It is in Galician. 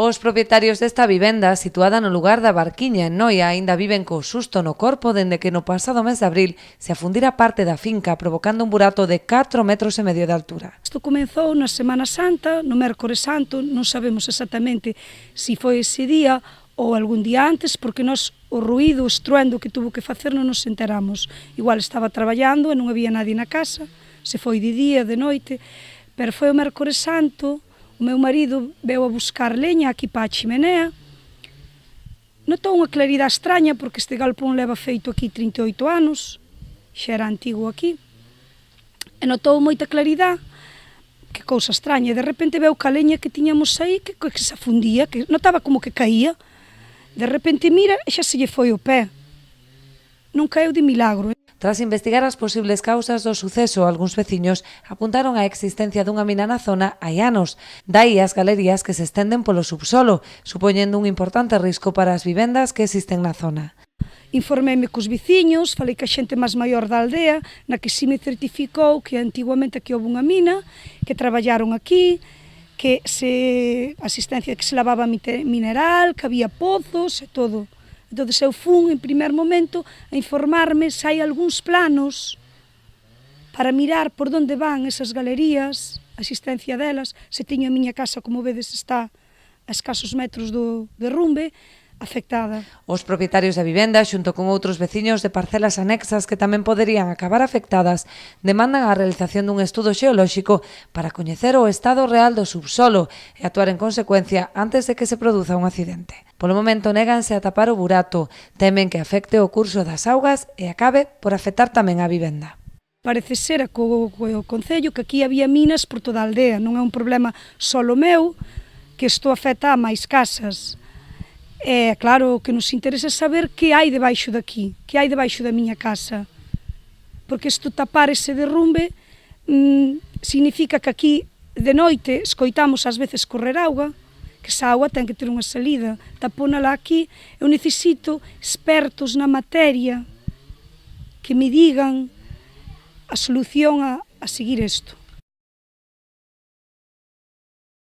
Os propietarios desta vivenda, situada no lugar da Barquiña, en Noia, aínda viven co susto no corpo dende que no pasado mes de abril se afundira parte da finca, provocando un burato de 4,5 metros de altura. Isto comezou na Semana Santa, no Mércores Santo, non sabemos exactamente se foi ese día ou algún día antes, porque nós o ruído, o estruendo que tuvo que facer non nos enteramos. Igual estaba traballando e non había nadie na casa, se foi de día, de noite, pero foi o Mércores Santo. O meu marido veu a buscar leña aquí para a chimenea, notou unha claridade extraña porque este galpón leva feito aquí 38 anos, xa era antigo aquí, e notou moita claridade, que cousa extraña, e de repente veu que a leña que tiñamos aí que se afundía, que notaba como que caía, de repente mira e xa se lle foi o pé, non caeu de milagro. Tras investigar as posibles causas do suceso, algúns veciños apuntaron a existencia dunha mina na zona hai anos. Dai as galerías que se estenden polo subsolo, supoñendo un importante risco para as vivendas que existen na zona. Informéme cos veciños, falei ca xente máis maior da aldea, na que si me certificou que antiguamente aquí houve unha mina, que traballaron aquí, que asistencia que se lavaba mineral, que había pozos e todo. Entón, eu fun, en primer momento, a informarme se hai algúns planos para mirar por onde van esas galerías, a existencia delas, se teño a miña casa, como vedes, está a escasos metros do derrumbe, afectada. Os propietarios da vivenda, xunto con outros veciños de parcelas anexas que tamén poderían acabar afectadas, demandan a realización dun estudo xeolóxico para coñecer o estado real do subsolo e actuar en consecuencia antes de que se produza un accidente. Polo momento néganse a tapar o burato, temen que afecte o curso das augas e acabe por afectar tamén a vivenda. Parece ser co Concello que aquí había minas por toda a aldea, non é un problema solo meu, que isto afecta a máis casas. É claro que nos interesa saber que hai debaixo daqui, que hai debaixo da miña casa, porque isto tapar ese derrumbe significa que aquí de noite escoitamos ás veces correr auga, que esa auga ten que ter unha salida, tapónala aquí. Eu necesito expertos na materia que me digan a solución a seguir isto.